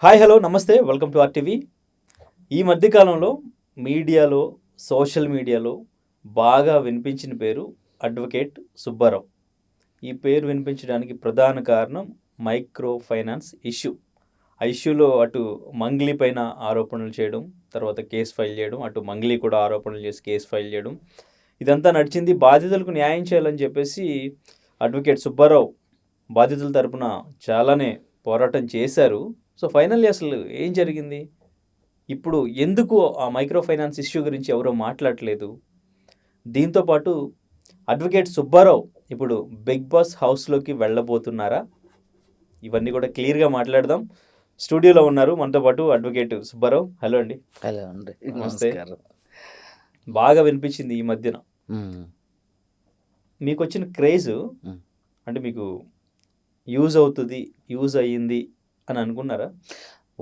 Hi hello నమస్తే welcome to RTV. ఈ మధ్యకాలంలో మీడియాలో సోషల్ మీడియాలో బాగా వినిపించిన పేరు అడ్వకేట్ సుబ్బారావు. ఈ పేరు వినిపించడానికి ప్రధాన కారణం మైక్రో ఫైనాన్స్ ఇష్యూ. ఆ ఇష్యూలో అటు మంగ్లీ పైన ఆరోపణలు చేయడం, తర్వాత కేసు ఫైల్ చేయడం, అటు మంగ్లీ కూడా ఆరోపణలు చేసి కేసు ఫైల్ చేయడం, ఇదంతా నడిచింది. బాధితులకు న్యాయం చేయాలని చెప్పేసి అడ్వకేట్ సుబ్బారావు బాధితుల తరపున చాలానే పోరాటం చేశారు. సో ఫైనల్లీ అసలు ఏం జరిగింది? ఇప్పుడు ఎందుకు ఆ మైక్రో ఫైనాన్స్ ఇష్యూ గురించి ఎవరో మాట్లాడట్లేదు? దీంతోపాటు అడ్వకేట్ సుబ్బారావు ఇప్పుడు బిగ్ బాస్ హౌస్లోకి వెళ్ళబోతున్నారా? ఇవన్నీ కూడా క్లియర్గా మాట్లాడదాం. స్టూడియోలో ఉన్నారు మనతో పాటు అడ్వకేట్ సుబ్బారావు. హలో అండి. హలో అండి, నమస్తే. నమస్కారం. బాగా వినిపించింది ఈ మధ్యన. మ్మ్. మీకు వచ్చిన క్రేజ్ మ్మ్. అంటే మీకు యూజ్ అవుతుంది, యూజ్ అయ్యింది అని అనుకున్నారా?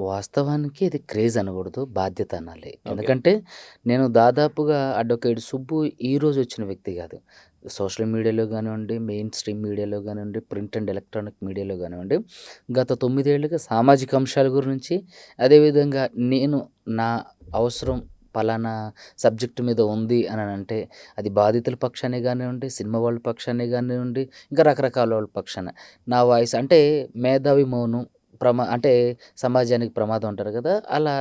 వాస్తవానికి ఇది క్రేజ్ అనకూడదు, బాధ్యత అనాలి. ఓకే. ఎందుకంటే నేను దాదాపుగా అడ్వకేట్ సుబ్బు ఈరోజు వచ్చిన వ్యక్తి కాదు. సోషల్ మీడియాలో కానివ్వండి, మెయిన్ స్ట్రీమ్ మీడియాలో కానివ్వండి, ప్రింట్ అండ్ ఎలక్ట్రానిక్ మీడియాలో కానివ్వండి, గత 9 ఏళ్ళుగా సామాజిక అంశాల గురించి, అదేవిధంగా నేను నా అవసరం పలానా సబ్జెక్టు మీద ఉంది అని అంటే అది బాధితుల పక్షానే కానివ్వండి, సినిమా వాళ్ళ పక్షానే కానివ్వండి, ఇంకా రకరకాల వాళ్ళ పక్షాన నా వాయిస్ అంటే మేధావి మౌనం అంటే సమాజానికి ప్రమాదం అంటారు కదా! అలా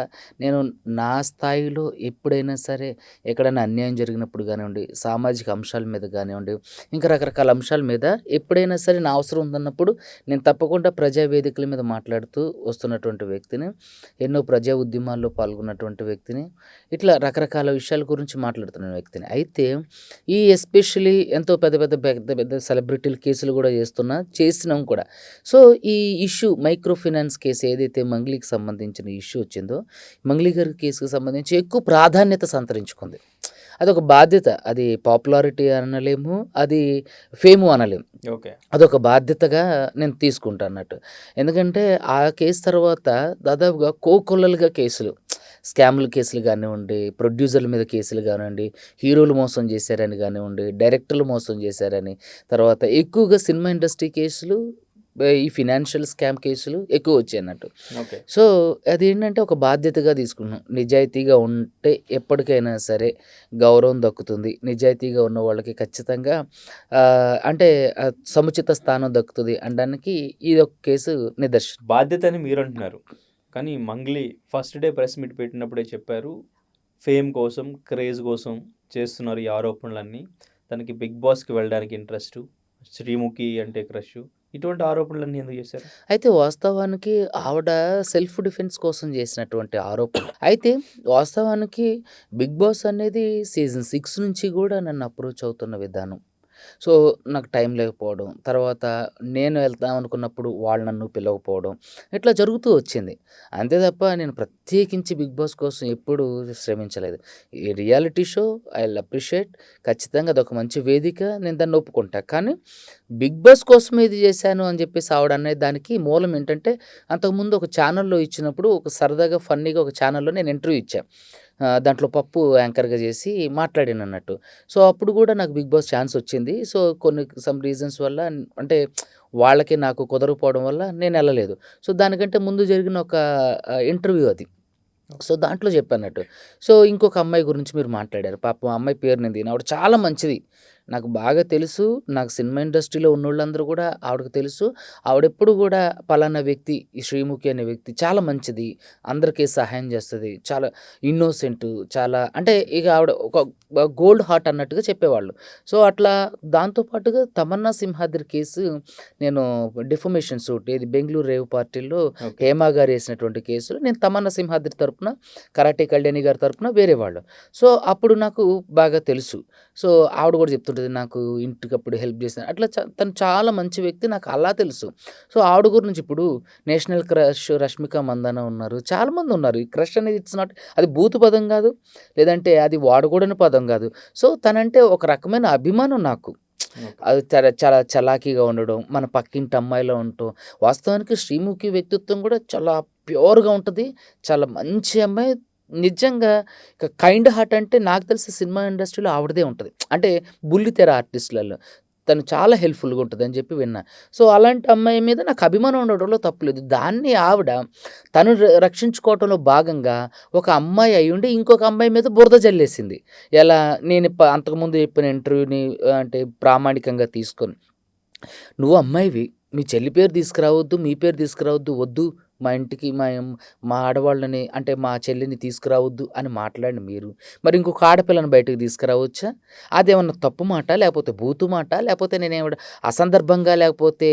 నేను నా స్థాయిలో ఎప్పుడైనా సరే ఎక్కడైనా అన్యాయం జరిగినప్పుడు కానివ్వండి, సామాజిక అంశాల మీద కానివ్వండి, ఇంకా రకరకాల అంశాల మీద ఎప్పుడైనా సరే నా అవసరం ఉందన్నప్పుడు నేను తప్పకుండా ప్రజా వేదికల మీద మాట్లాడుతూ వస్తున్నటువంటి వ్యక్తిని. ఎన్నో ప్రజా ఉద్యమాల్లో పాల్గొన్నటువంటి వ్యక్తిని. ఇట్లా రకరకాల విషయాల గురించి మాట్లాడుతున్న వ్యక్తిని. అయితే ఈ ఎస్పెషల్లీ ఎంతో పెద్ద పెద్ద పెద్ద పెద్ద సెలబ్రిటీల కేసులు కూడా చేసినాం కూడా. సో, ఈ ఇష్యూ మైక్రో ఫైనాన్స్ కేసు ఏదైతే మంగ్లీకి సంబంధించిన ఇష్యూ వచ్చిందో, మంగ్లీ గారి కేసుకు సంబంధించి ఎక్కువ ప్రాధాన్యత సంతరించుకుంది. అదొక బాధ్యత. అది పాపులారిటీ అనలేము, అది ఫేము అనలేము. ఓకే. అదొక బాధ్యతగా నేను తీసుకుంటా అన్నట్టు. ఎందుకంటే ఆ కేసు తర్వాత దాదాపుగా కోకొల్లలుగా కేసులు, స్కామ్‌ల కేసులు గానివ్వండి, ప్రొడ్యూసర్ల మీద కేసులు గానివ్వండి, హీరోలు మోసం చేశారని గానివ్వండి, డైరెక్టర్లు మోసం చేశారని, తర్వాత ఎక్కువగా సినిమా ఇండస్ట్రీ కేసులు, ఈ ఫినాన్షియల్ స్కామ్ కేసులు ఎక్కువ వచ్చాయన్నట్టు. ఓకే. సో, అదేంటంటే ఒక బాధ్యతగా తీసుకున్నాం. నిజాయితీగా ఉంటే ఎప్పటికైనా సరే గౌరవం దక్కుతుంది. నిజాయితీగా ఉన్న వాళ్ళకి ఖచ్చితంగా అంటే సముచిత స్థానం దక్కుతుంది అనడానికి ఇదొక కేసు నిదర్శనం. బాధ్యత అని మీరు అంటున్నారు, కానీ Mangli first day press meet పెట్టినప్పుడే చెప్పారు, ఫేమ్ కోసం, క్రేజ్ కోసం చేస్తున్నారు ఈ ఆరోపణలన్నీ. తనకి బిగ్ బాస్కి వెళ్ళడానికి ఇంట్రెస్ట్, శ్రీముఖి అంటే క్రష్, ఇటువంటి ఆరోపణలన్నీ ఎందుకు చేశారు? అయితే వాస్తవానికి ఆవిడ సెల్ఫ్ డిఫెన్స్ కోసం చేసినటువంటి ఆరోపణ. అయితే వాస్తవానికి 'బిగ్ బాస్' అనేది సీజన్ 6 నుంచి కూడా నన్ను అప్రోచ్ అవుతున్న విధానం. సో, నాకు టైం లేకపోవడం, తర్వాత నేను వెళ్దాం అనుకున్నప్పుడు వాళ్ళు నన్ను పిలవకపోవడం, ఇట్లా జరుగుతూ వచ్చింది. అంతే తప్ప నేను ప్రత్యేకించి 'బిగ్ బాస్' కోసం ఎప్పుడూ శ్రమించలేదు. ఈ reality show I will appreciate, ఖచ్చితంగా అదొక మంచి వేదిక, నేను దాన్ని ఒప్పుకుంటా. కానీ 'బిగ్ బాస్' కోసం ఇది చేశాను అని చెప్పేసి ఆవిడ అనే దానికి మూలం ఏంటంటే, అంతకుముందు ఒక ఛానల్‌లో ఇచ్చినప్పుడు ఒక సరదాగా ఫన్నీగా ఒక ఛానల్‌లో నేను ఇంటర్వ్యూ ఇచ్చా. దాంట్లో పప్పు యాంకర్‌గా చేసి మాట్లాడానన్నట్టు. సో, అప్పుడు కూడా నాకు 'బిగ్ బాస్' ఛాన్స్ వచ్చింది. సో, సమ్ రీజన్స్ వల్ల అంటే వాళ్ళకి నాకు కుదరకపోవడం వల్ల నేనెళ్ళలేదు. సో, దానికంటే ముందు జరిగిన ఒక ఇంటర్వ్యూ అది. సో, దాంట్లో చెప్పానన్నట్టు. సో, ఇంకొక అమ్మాయి గురించి మీరు మాట్లాడారు. పాపం ఆ అమ్మాయి పేరు నేను ఆవిడ చాలా మంచిది. నాకు బాగా తెలుసు. నాకు సినిమా ఇండస్ట్రీలో ఉన్నోళ్ళందరూ కూడా ఆవిడకి తెలుసు. ఆవిడెప్పుడు కూడా పలానా వ్యక్తి, ఈ శ్రీముఖి అనే వ్యక్తి చాలా మంచిది, అందరికీ సహాయం చేస్తది, చాలా ఇన్నోసెంటు, చాలా అంటే ఇక ఆవిడ ఒక గోల్డ్ హార్ట్ అన్నట్టుగా చెప్పేవాళ్ళు. సో, అట్లా దాంతో పాటుగా తమన్నా సింహాద్రి కేసు నేను డిఫమేషన్ సూట్ ఏది బెంగుళూరు రేవ్ పార్టీలో ఓకే. హేమ గారు వేసినటువంటి కేసులో నేను తమన్నా సింహాద్రి తరపున, కరాటే కళ్యాణి గారి తరపున వేరే వాళ్ళు. సో, అప్పుడు నాకు బాగా తెలుసు. సో, ఆవిడ కూడా చెప్తుంటది నాకు ఇంటికప్పుడు హెల్ప్ చేశాను. అట్లా తను చాలా మంచి వ్యక్తి, నాకు అలా తెలుసు. సో, ఆవిడ గురించి ఇప్పుడు నేషనల్ క్రష్ రష్మిక మందాన ఉన్నారు. చాలామంది ఉన్నారు. ఈ క్రష్ అనేది ఇట్స్ నాట్, అది బూతు పదం కాదు, లేదంటే అది వాడకూడని పదం కాదు. సో, తనంటే ఒక రకమైన అభిమానం నాకు. ఓకే. అది చాలా చాలా చలాకీగా ఉండడం, మన పక్కింటి అమ్మాయిలా ఉండటం. వాస్తవానికి శ్రీముఖి వ్యక్తిత్వం కూడా చాలా ప్యూర్‌గా ఉంటది. చాలా మంచి అమ్మాయి. నిజంగా కైండ్ హార్ట్ అంటే నాకు తెలిసి సినిమా ఇండస్ట్రీలో ఆవిడదే ఉంటది. అంటే బుల్లితెర ఆర్టిస్టులలో. తను చాలా హెల్ప్‌ఫుల్‌గా ఉంటదని చెప్పి విన్నా. సో, అలాంటి అమ్మాయి మీద నాకు అభిమానం ఉండడంలో తప్పులేదు. దాన్ని ఆవిడ తను రక్షించుకోవటంలో భాగంగా ఒక అమ్మాయి అయ్యుండి ఇంకొక అమ్మాయి మీద బురద జల్లేసింది. ఎలా నేను అంతకుముందు చెప్పిన ఇంటర్వ్యూని అంటే ప్రామాణికంగా తీసుకొని. "నువ్వు అమ్మాయివి. మీ చెల్లి పేరు తీసుకురావద్దు. మీ పేరు తీసుకురావద్దు. వద్దు. మా ఇంటికి మా ఆడవాళ్ళని అంటే మా చెల్లిని తీసుకురావద్దు" అని మాట్లాడిన మీరు, మరి ఇంకొక ఆడపిల్లని బయటకి తీసుకురావచ్చా? అదేమన్నా తప్పు మాట? లేకపోతే బూతు మాట? లేకపోతే నేనేమన్నా అసందర్భంగా లేకపోతే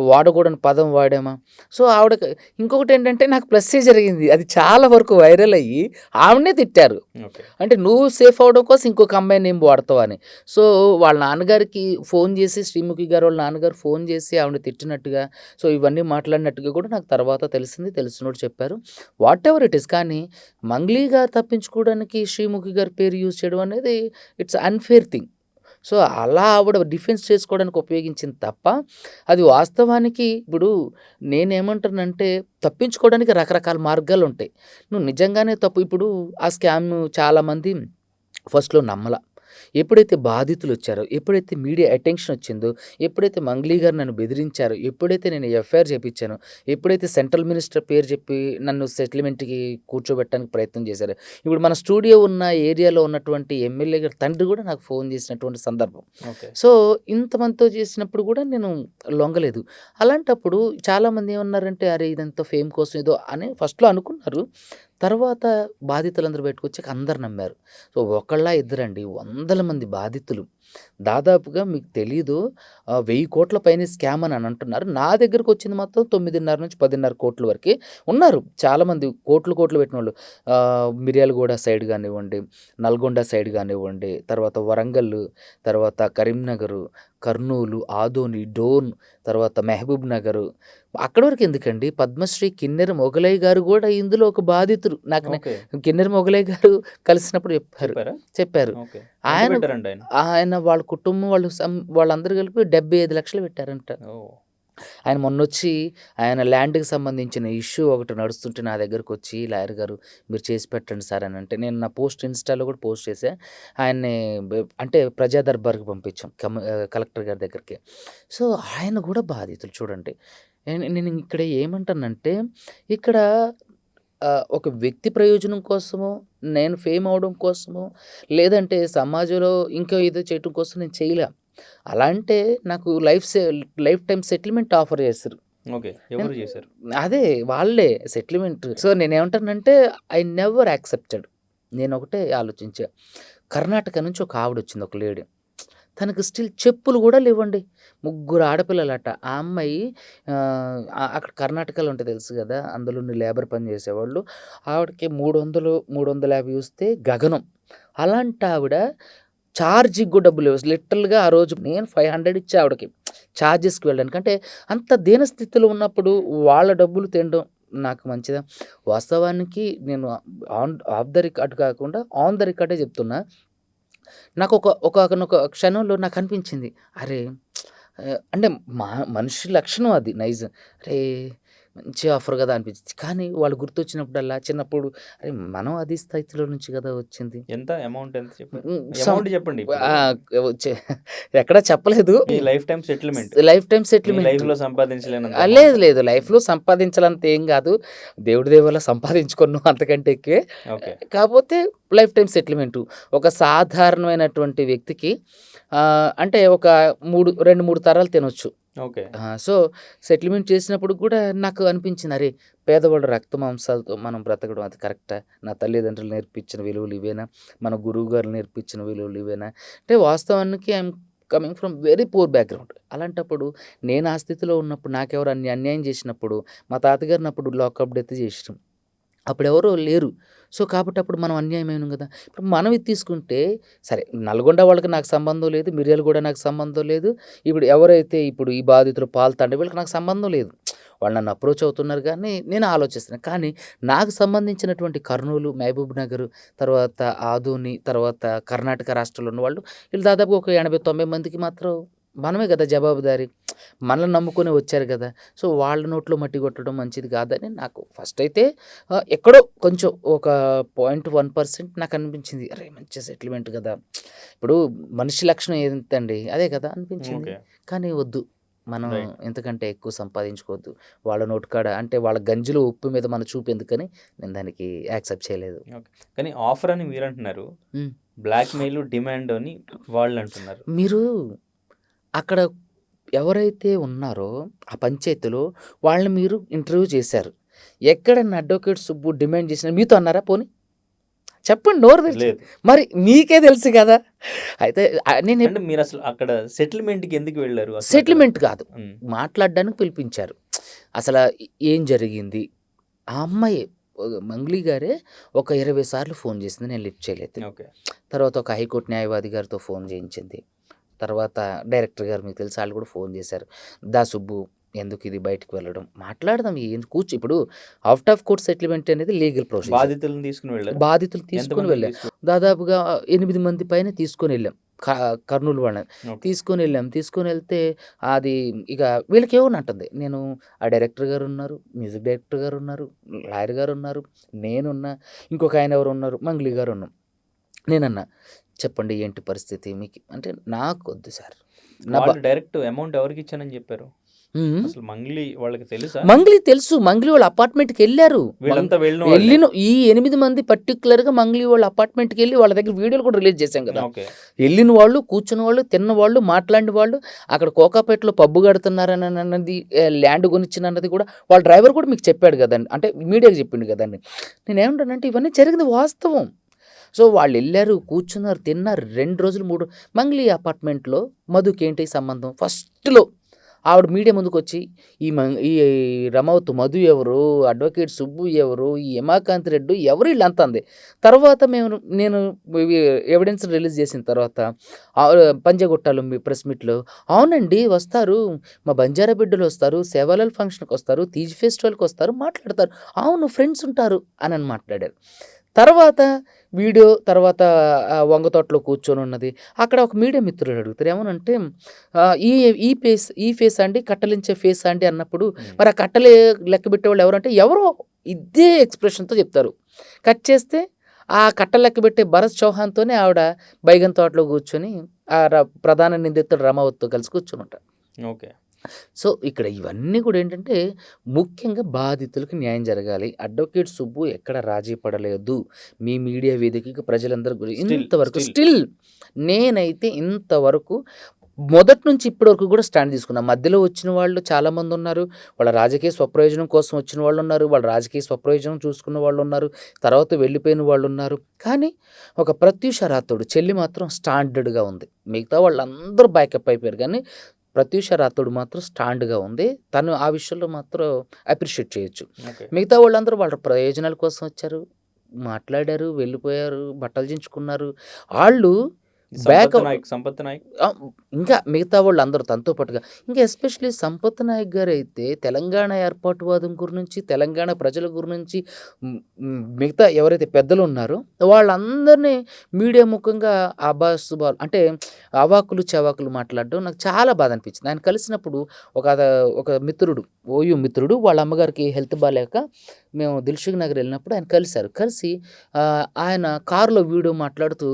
వాడకూడని పదం వాడామా? సో, ఆవిడకి ఇంకొకటేంటంటే నాకు ప్లస్సే జరిగింది. అది చాలా వరకు వైరల్ అయ్యి ఆవిడనే తిట్టారు. ఓకే. అంటే నువ్వు సేఫ్ అవ్వడం కోసం ఇంకొక అమ్మాయిని ఏం వాడతావు అని. సో, వాళ్ళ నాన్నగారికి ఫోన్ చేసి శ్రీముఖి గారు వాళ్ళ నాన్నగారు ఫోన్ చేసి ఆవిడని తిట్టినట్టుగా, సో, ఇవన్నీ మాట్లాడినట్టుగా కూడా నాకు తర్వాత తెలిసింది. తెలిసినోడు చెప్పారు. Whatever it is. కానీ మంగ్లీగా తప్పించుకోవడానికి శ్రీముఖి గారి పేరు యూజ్ చేయడం అనేది ఇట్స్ అన్‌ఫెయిర్ థింగ్. సో, అలా ఆవిడ డిఫెన్స్ చేసుకోవడానికి ఉపయోగించింది తప్ప, అది వాస్తవానికి ఇప్పుడు నేనేమంటానంటే తప్పించుకోవడానికి రకరకాల మార్గాలుంటాయి. నువ్వు నిజంగానే ఇప్పుడు ఆ స్కామ్ చాలామంది ఫస్ట్‌లో నమ్మల. ఎప్పుడైతే బాధితులొచ్చారో, ఎప్పుడైతే మీడియా అటెన్షన్ వచ్చిందో, ఎప్పుడైతే మంగ్లీ గారు నన్ను బెదిరించారో, ఎప్పుడైతే నేను ఎఫ్ఐఆర్ చేపిచ్చానో, ఎప్పుడైతే సెంట్రల్ మినిస్టర్ పేరు చెప్పి నన్ను సెటిల్మెంట్‌కి కూర్చోబెట్టడానికి ప్రయత్నం చేశారో, ఇప్పుడు మన స్టూడియో ఉన్న ఏరియాలో ఉన్నటువంటి ఎమ్మెల్యే గారి తండ్రి కూడా నాకు ఫోన్ చేసినటువంటి సందర్భం. ఓకే. సో, ఇంతమందితో చేసినప్పుడు కూడా నేను లొంగలేదు. అలాంటప్పుడు చాలామంది ఏమన్నారంటే, "అరే! ఇదంతా ఫేమ్ కోసం ఏదో" అని ఫస్ట్‌లో అనుకున్నారు. తర్వాత బాధితులందరూ బయటకొచ్చాక అందరూ నమ్మారు. సో, ఒకళ్ళా ఇద్దరండి వందల మంది బాధితులు. దాదాపుగా మీకు తెలీదు 1000,00,00,000 పైనే స్కామ్ అని అంటున్నారు. నా దగ్గరకొచ్చింది మొత్తం 9.5-10.5 వరకే ఉన్నారు. చాలామంది కోట్లు పెట్టినోళ్ళు. మిర్యాలగూడ సైడ్ గానివ్వండి, నల్గొండ సైడ్ గానివ్వండి, తర్వాత వరంగల్, తర్వాత కరీంనగరు, కర్నూలు, ఆదోని, డోన్, తర్వాత మహబూబ్ నగరు. అక్కడి వరకు ఎందుకండి, పద్మశ్రీ కిన్నెర మొగలయ్య గారు గూడా ఇందులో ఒక బాధితుడు. నాకు ఓకే. కిన్నెర మొగలయ్య గారు కలిసినప్పుడు చెప్పారా? చెప్పారు. ఓకే. ఎంత ఆయన పెట్టారంట ఆయన? ఆయన వాళ్ళ కుటుంబం వాళ్ళందరూ కలిపి 75,00,000 పెట్టారంట. ఓహ్! ఆయన మొన్నొచ్చి ఆయన ల్యాండ్‌కి సంబంధించిన ఇష్యూ ఒకటి నడుస్తుంటే నా దగ్గరకొచ్చి, "లాయర్ గారు మీరు చేసి పెట్టండి సార్" అని అంటే, నేను నా పోస్ట్ ఇన్‌స్టాలో కూడా పోస్ట్ చేశా. ఆయన్ని అంటే ప్రజా దర్బార్‌కి పంపించాం. కలెక్టర్ గారి దగ్గరికి. సో, ఆయన కూడా బాధితులు చూడండి. నేను ఇక్కడ ఏమంటానంటే, ఇక్కడ ఒక వ్యక్తి ప్రయోజనం కోసమో, నేను ఫేమ్ అవ్వడం కోసమో, లేదంటే సమాజంలో ఇంకా ఏదో చేయటం కోసం నేను చేయలా. అలా అంటే నాకు లైఫ్ టైమ్ సెటిల్మెంట్ ఆఫర్ చేశారు. ఓకే. ఎవరు చేశారు? అదే వాళ్ళే సెటిల్మెంట్. సో, నేనేమంటానంటే ఐ నెవర్ యాక్సెప్టెడ్. నేనొకటే ఆలోచించా. కర్ణాటక నుంచి ఒక ఆవిడొచ్చింది, ఒక లేడీ. తనకి స్టిల్ చెప్పులు గూడా లేవండి. ముగ్గురు ఆడపిల్లలట. ఆ అమ్మాయి అక్కడ కర్ణాటకలో ఉంటే తెలుసు గదా! అందులోని లేబర్ పని చేసేవాళ్ళు. ఆవిడకి 300, 350 వస్తే గగనం. అలాంటి ఆవిడ చార్జికి కూడా డబ్బులు లేవు. లిటరల్‌గా ఆ రోజు నేను 500 ఇచ్చా ఆవిడకి చార్జెస్‌కి వెళ్ళడానికి. అంటే అంత దీనస్థితిలో ఉన్నప్పుడు వాళ్ళ డబ్బులు తినడం నాకు మంచిదా? వాస్తవానికి నేను ఆఫ్ ద రికార్డ్ కాకుండా ఆన్ ద రికార్డే చెప్తున్నా. నాకు ఒకానొక క్షణంలో నాకనిపించింది. అరే! అంటే మనిషి లక్షణం అది నైజం. అరే! మంచి ఆఫర్ గదా అనిపించింది. కానీ వాళ్ళు గుర్తొచ్చినప్పుడల్లా చిన్నప్పుడు అరే! మనం అది స్థితిలో నుంచి గదా వచ్చింది. ఎంత అమౌంట్ ఎంత చెప్పారు? హ్మ్. అమౌంట్ చెప్పండి ఇప్పుడు. వచ్చే ఎక్కడ చెప్పలేదు. మీ life time settlement. Life time మీ సెటిల్మెంట్. లైఫ్‌లో సంపాదించలేనంత లేదు, అమౌంట్. లేదు. లైఫ్‌లో సంపాదించాలంత ఏం గాదు. దేవుడి దయ వల్ల సంపాదించుకున్నాం అంతకంటే ఎక్కువే. ఓకే. కాపోతే లైఫ్ టైమ్ సెటిల్మెంటు. ఒక సాధారణమైనటువంటి వ్యక్తికి అంటే ఒక 2, 3 తరాలు తినొచ్చు. ఓకే. సో, సెటిల్మెంట్ చేసినప్పుడు కూడా నాకు అనిపించింది. అరే! పేదవాళ్ళ రక్త మాంసాలతో మనం బ్రతకడం అది కరెక్టా? నా తల్లిదండ్రులు నేర్పించిన విలువలు ఇవేనా? మన గురువుగారు నేర్పించిన విలువలు ఇవేనా? అంటే వాస్తవానికి I'm coming from very poor background. అలాంటప్పుడు నేను ఆ స్థితిలో ఉన్నప్పుడు నాకెవరు అన్యాయం చేసినప్పుడు మా తాతగారిని అప్పుడు లాకప్ డెత్ చేసిర్రు. అప్పుడెవరో లేరు. సో, కాబట్టి అప్పుడు మనం అన్యాయమైనం గదా! ఇప్పుడు మనం ఇది తీసుకుంటే సరే, నల్గొండ వాళ్ళకి నాకు సంబంధం లేదు. మిర్యాలగూడ నాకు సంబంధం లేదు. ఇప్పుడు ఎవరైతే ఇప్పుడు ఈ బాధితులు పాల్తాండ వీళ్ళకి నాకు సంబంధం లేదు. వాళ్ళు నన్ను అప్రోచ్ అవుతున్నారు గానీ నేను ఆలోచిస్తున్నా. కానీ నాకు సంబంధించినటువంటి కర్నూలు, మహబూబ్ నగర్, తర్వాత ఆదోని, తర్వాత కర్ణాటక రాష్ట్రంలో ఉన్నవాళ్ళు వీళ్ళు దాదాపుగా ఒక 80, 90 మందికి మాత్రం మనమే కదా జవాబుదారీ. మనల్ని నమ్ముకొని వచ్చారు కదా! సో, వాళ్ళ నోట్లో మట్టి కొట్టడం మంచిది కాదని నాకు ఫస్ట్ అయితే ఎక్కడో కొంచెం ఒక 0.1% నాకు అనిపించింది. అరే! మంచి సెటిల్మెంట్ కదా! ఇప్పుడు మనిషి లక్షణం ఏంతండి? అదే కదా అనిపించింది. ఓకే. కానీ వద్దు. మనం రైట్. ఇంతకంటే ఎక్కువ సంపాదించుకోవద్దు. వాళ్ళ నోటికాడ అంటే వాళ్ళ గంజిలో ఉప్పు మీద మన చూపు ఎందుకని నేను దానికి యాక్సెప్ట్ చేయలేదు. ఓకే. కానీ ఆఫర్ అని మీరంటున్నారు. హ్మ్. బ్లాక్‌మెయిల్, డిమాండ్ అని వాళ్ళంటున్నారు. మీరు అక్కడ ఎవరైతే ఉన్నారో ఆ పంచాయతీలో వాళ్ళని మీరు ఇంటర్వ్యూ చేశారు. ఎక్కడన్నా అడ్వకేట్ సుబ్బు డిమాండ్ చేసినా మీతో అన్నారా పోనీ? చెప్పండి నోరు తెరిచి. లేదు. మరి మీకే తెలుసు కదా! అయితే నేను అంటే మీరసలు అక్కడ సెటిల్‌మెంట్‌కి ఎందుకు వెళ్లారు అసలక్కడ? సెటిల్మెంట్ కాదు. హ్మ్. మాట్లాడడానికి పిలిపించారు. అసల ఏం జరిగింది? ఆ అమ్మాయి మంగ్లీ గారే ఒక 20 సార్లు ఫోన్ చేసింది. నేను లిఫ్ట్ చేయలేదు. ఓకే. తర్వాత ఒక హైకోర్టు న్యాయవాది గారితో ఫోన్ చేయించింది. తర్వాత డైరెక్టర్ గారు మీకు తెలుసు ఆళ్ళు కూడా ఫోన్ చేశారు. దా సుబ్బు ఎందుకు ఇది బయటికి వెళ్ళడం? మాట్లాడదాం ఇప్పుడు ఔట్ ఆఫ్ కోర్ట్ సెటిల్మెంట్ అనేది లీగల్ ప్రొసీజర్. బాధితులను తీసుకొని వెళ్లారా? బాధితులు తీసుకొని ఎంతమందిని వెళ్ళాం. తీసుకొని? దాదాపుగా 8 మంది పైన తీసుకొని వెళ్ళాం. కర్నూలు వాళ్ళని. ఓకే. తీసుకొని వెళ్ళాం. తీసుకొని వెళ్తే అది ఇక వీళ్ళకేమనంటుంది. నేను ఆ డైరెక్టర్ గారు ఉన్నారు, మ్యూజిక్ డైరెక్టర్ గారు ఉన్నారు, లాయర్ గారు ఉన్నారు, నేనున్నా, ఇంకొక ఆయన ఎవరు ఉన్నారు, మంగ్లీ గారు ఉన్నాం. నేనన్నా చెప్పండి ఏంటి పరిస్థితి మీకు అంటే నాకొద్దు సార్. వాళ్ళు డైరెక్ట్ అమౌంట్ ఎవరికిచ్చానని చెప్పారు? హ్మ్. అసలు మంగ్లీ వాళ్ళకి తెలుసా? మంగ్లీ తెలుసు. మంగ్లీ వాళ్ళ అపార్ట్మెంట్‌కి వెళ్ళారు. వీళ్ళంతా వెళ్ళిన వాళ్ళే. వెళ్ళిన ఈ 8 మంది పర్టిక్యులర్‌గా మంగ్లీ వాళ్ళ అపార్ట్మెంట్‌కి వెళ్ళి వాళ్ళ దగ్గర వీడియోలు కూడా రిలీజ్ చేశాం కదా! ఓకే. వెళ్ళిన వాళ్ళు, కూర్చున్న వాళ్ళు, తిన్న వాళ్ళు, మాట్లాడిన వాళ్ళు, అక్కడ కోకాపేటలో పబ్బు కడుతున్నారన్నది ల్యాండ్ కొనిచ్చినన్నది కూడా వాళ్ళ డ్రైవర్ కూడా మీకు చెప్పాడు కదండీ. అంటే మీడియాకి చెప్పిండు కదండీ. నేనేమంటానంటే ఇవన్నీ జరిగింది వాస్తవం. సో, వాళ్ళెళ్లారు, కూర్చున్నారు, తిన్నారు. 2 రోజులు, 3 మంగ్లీ అపార్ట్మెంట్‌లో మధుకేంటి సంబంధం? ఫస్ట్‌లో ఆవిడ మీడియా ముందుకొచ్చి ఈ రమౌత్ మధు ఎవరు? అడ్వకేట్ సుబ్బు ఎవరు? ఈ ఉమాకాంత్ రెడ్డి ఎవరు ఈళ్ళంతా అంది. తర్వాత నేను ఇవి ఎవిడెన్స్ రిలీజ్ చేసిన తర్వాత పంజాగుట్టలో ప్రెస్ మీట్‌లో అవునండి వస్తారు. మా బంజారా బిడ్డలు వస్తారు. సేవాలాల్ ఫంక్షన్‌కి వస్తారు. తీజ్ ఫెస్టివల్‌కి వస్తారు. మాట్లాడతారు. అవును ఫ్రెండ్స్ ఉంటారు అని మాట్లాడారు. తర్వాత వంగతోటలో కూర్చొనున్నది. అక్కడ ఒక మీడియా మిత్రుడు అడుగుతారు. ఏమనంటే ఈ ఈ ఫేసా అండి? కట్టలించే ఫేసా అండి అన్నప్పుడు మరి ఆ కట్టలు లెక్కబెట్టేవాళ్ళు ఎవరంటే ఎవరో ఇదే ఎక్స్‌ప్రెషన్‌తో చెప్తారు. కట్ చేస్తే ఆ కట్టలు లెక్కబెట్టే భరత్ చౌహాన్‌తోనే ఆవిడ బైగన్ తోటలో కూర్చొని ఆ ప్రధాన నిందితుడు రమావత్‌తో కలిసి కూర్చొనుంటారు. ఓకే. సో, ఇక్కడ ఇవన్నీ కూడా ఏంటంటే ముఖ్యంగా బాధితులకు న్యాయం జరగాలి. అడ్వకేట్ సుబ్బు ఎక్కడ రాజీ పడలేదు. మీ మీడియా వేదికగా ప్రజలందరూ కూడా ఇంతవరకు స్టిల్ నేనైతే ఇంతవరకు మొదటి నుంచి ఇప్పటి వరకు కూడా స్టాండ్ తీసుకున్నా. మధ్యలో వచ్చిన వాళ్ళు చాలామంది ఉన్నారు. వాళ్ళ రాజకీయ స్వప్రయోజనం కోసం వచ్చిన వాళ్ళు ఉన్నారు. వాళ్ళ రాజకీయ స్వప్రయోజనం చూసుకున్న వాళ్ళు ఉన్నారు. తర్వాత వెళ్ళిపోయిన వాళ్ళు ఉన్నారు. కానీ ఒక ప్రత్యూష రాథోడ్ చెల్లి మాత్రం స్టాండర్డ్‌గా ఉంది. మిగతా వాళ్ళందరూ బ్యాకప్ అయిపోయారు కానీ ప్రత్యూష రాథోడ్ మాత్రం స్టాండ్‌గా ఉంది. తను ఆ విషయంలో మాత్రం అప్రిషియేట్ చేయొచ్చు. ఓకే. మిగతా వాళ్ళందరూ వాళ్ళ ప్రయోజనాల కోసం వచ్చారు. మాట్లాడారు, వెళ్ళిపోయారు, బట్టలు చించుకున్నారు. ఆళ్ళు సంపత్ నాయక్ ఇంకా మిగతా వాళ్ళందరూ తనతో పాటుగా ఇంకా ఎస్పెషల్లీ సంపత్ నాయక్ గారైతే తెలంగాణ ఏర్పాటువాదం గురించి, తెలంగాణ ప్రజల గురించి మిగతా ఎవరైతే పెద్దలు ఉన్నారో వాళ్ళందరినీ మీడియా ముఖంగా అంటే అవాకులు చవాకులు మాట్లాడడం నాకు చాలా బాధ అనిపించింది. ఆయన కలిసినప్పుడు ఒక మిత్రుడు, ఓయూ మిత్రుడు వాళ్ళ అమ్మగారికి హెల్త్ బాలేక మేము దిల్సుఖ్ నగర్ వెళ్ళినప్పుడు ఆయన కలిశారు. కలిసి ఆయన కారులో వీడియో మాట్లాడుతూ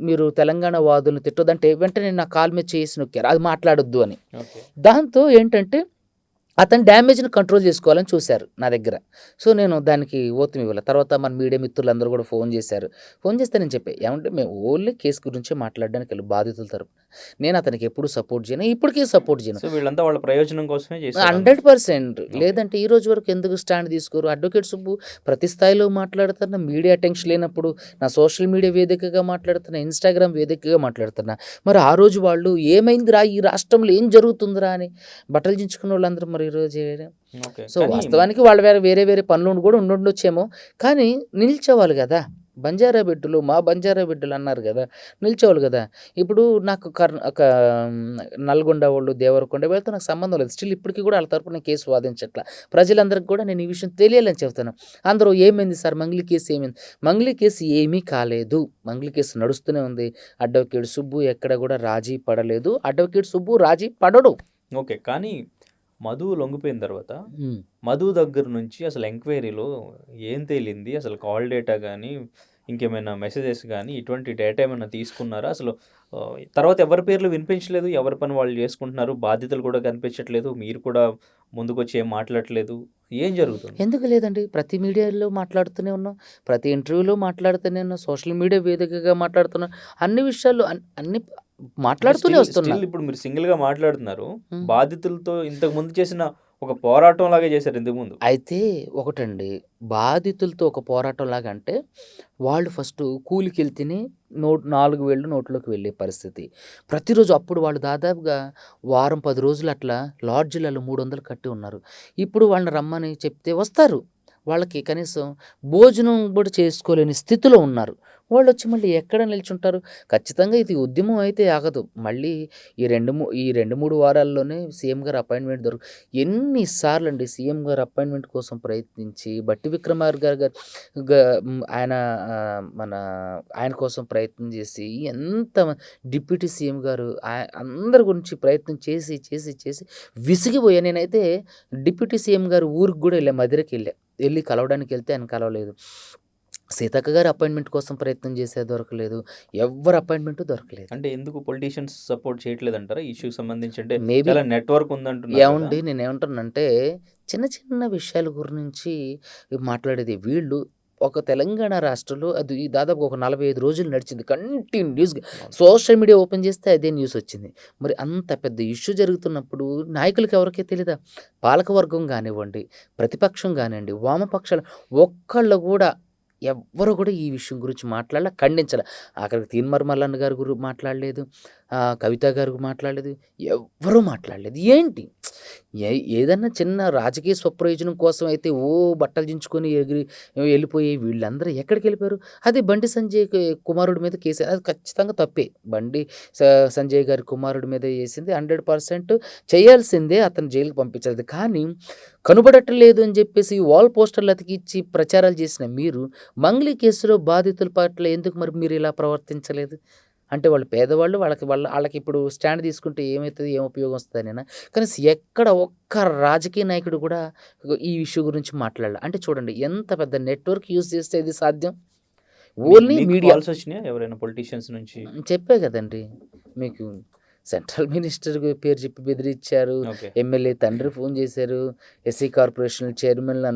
మీరు తెలంగాణ వాదులను తిట్టొద్దంటే వెంటనే నా కాలు మీద చేసి నొక్కారు. అది మాట్లాడొద్దు అని. ఓకే. దాంతో ఏంటంటే అతని డ్యామేజ్‌ని కంట్రోల్ చేసుకోవాలని చూశారు నా దగ్గర. సో, నేను దానికి ఓతం ఇవ్వలే. తర్వాత మన మీడియా మిత్రులందరూ కూడా ఫోన్ చేశారు. ఫోన్ చేస్తే నేను చెప్పా, ఏమంటే మేము ఓన్లీ కేసు గురించే మాట్లాడడానికి వెళ్ళి బాధితుల తరపున. నేను అతనికి ఎప్పుడు సపోర్ట్ చేయను. ఇప్పటికీ సపోర్ట్ చేయను. సో, వీళ్ళంతా వాళ్ళ ప్రయోజనం కోసమే చేశారు. 100% లేదంటే ఈ రోజు వరకు ఎందుకు స్టాండ్ తీసుకోరు? అడ్వకేట్ సుబ్బు ప్రతి స్థాయిలో మాట్లాడుతున్నా. మీడియా అటెన్షన్ లేనప్పుడు నా సోషల్ మీడియా వేదికగా మాట్లాడుతున్నా, ఇన్‌స్టాగ్రామ్ వేదికగా మాట్లాడుతున్నా. మరి ఆ రోజు వాళ్ళు ఏమైందిరా ఈ రాష్ట్రంలో ఏం జరుగుతుందిరా అని బట్టలు చించుకున్న వాళ్ళందరూ మరి ఈరోజు ఓకే. సో, వాస్తవానికి వాళ్ళు వేరే పనులు కూడా ఉండుండొచ్చేమో. కానీ నిలిచేవాళ్ళు కదా! బంజారా బిడ్డలు, మా బంజారా బిడ్డలు అన్నారు గదా! నిల్చోవాలి గదా! ఇప్పుడు నాకు నల్గొండ వాళ్ళు, దేవరకొండ వీళ్ళతో నాకు సంబంధం లేదు. స్టిల్ ఇప్పటికి కూడా ఆళ్ళ తరపున కేసు వాదించట్ల. ప్రజలందరికి కూడా నేను ఈ విషయం తెలియాలని చెప్తున్నా. అందరూ ఏమైంది సార్ మంగ్లీ కేసు ఏమైంది? మంగ్లీ కేసు ఏమీ కాలేదు. మంగ్లీ కేసు నడుస్తూనే ఉంది. అడ్వకేట్ సుబ్బు ఎక్కడ కూడా రాజీ పడలేదు. అడ్వకేట్ సుబ్బు రాజీ పడడు. ఓకే. కానీ మధు లొంగిపోయిన తర్వాత హ్మ్. మధు దగ్గర నుంచి అసలు ఎంక్వైరీలో ఏం తేలింది? అసలు కాల్ డేటా గానీ, ఇంకేమైనా మెసేజెస్ గానీ, ఇటువంటి డేటా ఏమైనా తీసుకున్నారా? అసలు తర్వాత ఎవరి పేర్లు వినిపించలేదు. ఎవరి పని వాళ్ళు చేసుకుంటున్నారు. బాధ్యతలు కూడా కనిపించట్లేదు. మీరు కూడా ముందుకొచ్చి ఏం మాట్లాడట్లేదు. ఏం జరుగుతుంది? ఎందుకు లేదండి. ప్రతి మీడియాలో మాట్లాడుతూనే ఉన్నాం. ప్రతి ఇంటర్వ్యూలో మాట్లాడుతూనే ఉన్నాం. సోషల్ మీడియా వేదికగా మాట్లాడుతున్నాం. అన్ని విషయాల్లో అన్ని మాట్లాడుతూనే వస్తున్నా. స్టిల్ ఇప్పుడు మీరు సింగిల్‌గా మాట్లాడుతున్నారు. హ్మ్. బాధితులతో ఇంతకు ముందు చేసిన ఒక పోరాటం లాగే చేశారు ఇంతకుముందు. అయితే ఒకటండి, బాధితులతో ఒక పోరాటంలాగా అంటే, వాళ్ళు ఫస్టు కూలికెళ్తేనే 4 వేళ్ళు నోట్లోకి వెళ్ళే పరిస్థితి. ప్రతిరోజు అప్పుడు వాళ్ళు దాదాపుగా వారం, 10 రోజులు అట్లా లాడ్జిలలో 300 కట్టి ఉన్నారు. ఇప్పుడు వాళ్ళని రమ్మని చెప్తే వస్తారు. వాళ్ళకి కనీసం భోజనం కూడా చేసుకోలేని స్థితిలో ఉన్నారు. వాళ్ళొచ్చి మళ్ళీ ఎక్కడ నిల్చుంటారు? ఖచ్చితంగా ఇది ఉద్యమం అయితే ఆగదు. మళ్ళీ ఈ 2, 3 వారాల్లోనే సీఎం గారి అపాయింట్మెంట్ ఎన్ని సార్లండి సీఎం గారి అపాయింట్మెంట్ కోసం ప్రయత్నించి, బట్టి విక్రమార్క గారు ఆయన ఆయన కోసం ప్రయత్నం చేసి, డిప్యూటీ సీఎం గారు అందరి గురించి ప్రయత్నం చేసి విసిగిపోయా. నేనైతే డిప్యూటీ సీఎం గారు ఊరికి కూడా వెళ్ళా, మధిరకి వెళ్ళి కలవడానికి వెళ్తే ఆయన కలవలేదు. సీతక్క గారి అపాయింట్మెంట్ కోసం ప్రయత్నం చేసే దొరకలేదు. ఎవ్వరి అపాయింట్మెంట్ దొరకలేదు. అంటే ఎందుకు పొలిటీషియన్స్ సపోర్ట్ చేయట్లేదంటారా? ఈ ఇష్యూకి సంబంధించి అంటే మేబీ చాలా నెట్వర్క్ ఉందంటున్నారు కదా! ఏవండి నేనేమంటానంటే, చిన్న చిన్న విషయాల గురించి మాట్లాడేది వీళ్ళు. ఒక తెలంగాణ రాష్ట్రంలో అది దాదాపు ఒక 45 రోజులు నడిచింది కంటిన్యూస్‌గా. సోషల్ మీడియా ఓపెన్ చేస్తే అదే న్యూస్ వచ్చింది. మరి అంత పెద్ద ఇష్యూ జరుగుతున్నప్పుడు నాయకులకి ఎవరికీ తెలీదా? పాలకవర్గం గానివ్వండి, ప్రతిపక్షం గానివ్వండి, వామపక్షాలు ఒక్కళ్ళు కూడా ఎవ్వరు కూడా ఈ విషయం గురించి మాట్లాడలే, ఖండించలే. ఆఖరికి తీన్మార్ మల్లన్న గారు మాట్లాడలేదు. కవిత గారు మాట్లాడలేదు. ఎవ్వరూ మాట్లాడలేదు. ఏంటి? ఏదన్నా చిన్న రాజకీయ స్వప్రయోజనం కోసం అయితే బట్టలు దించుకొని వెళ్ళిపోయి వీళ్ళందరూ ఎక్కడికెళ్ళిపోయారు? అది బండి సంజయ్ కుమారుడి మీద కేసు, అది ఖచ్చితంగా తప్పే. బండి సంజయ్ గారి కుమారుడి మీద వేసింది 100% చేయాల్సిందే, అతను జైలుకి పంపించాలి. కానీ కనబడట్లేదు అని చెప్పేసి వాల్ పోస్టర్లు అతికిచ్చి ప్రచారాలు చేసిన మీరు మంగ్లీ కేసులో బాధితుల పట్ల ఎందుకు మరి మీరు ఇలా ప్రవర్తించలేదు? అంటే వాళ్ళు పేదవాళ్ళు, వాళ్ళకి ఇప్పుడు స్టాండ్ తీసుకుంటే ఏమవుతుంది, ఏం ఉపయోగం వస్తుందనేనా? కనీసం ఎక్కడ ఒక్క రాజకీయ నాయకుడు కూడా ఈ ఇష్యూ గురించి మాట్లాడలే. అంటే చూడండి ఎంత పెద్ద నెట్వర్క్ యూజ్ చేస్తే ఇది సాధ్యం. ఓన్లీ మీకు మీడియా. కాల్స్ వచ్చినాయా ఎవరైనా పొలిటీషియన్స్ నుంచి? చెప్పే కదండి మీకు, సెంట్రల్ మినిస్టర్ పేరు చెప్పి బెదిరించారు. ఓకే. ఎమ్మెల్యే తండ్రి ఫోన్ చేశారు. ఎస్సీ కార్పొరేషన్ చైర్మన్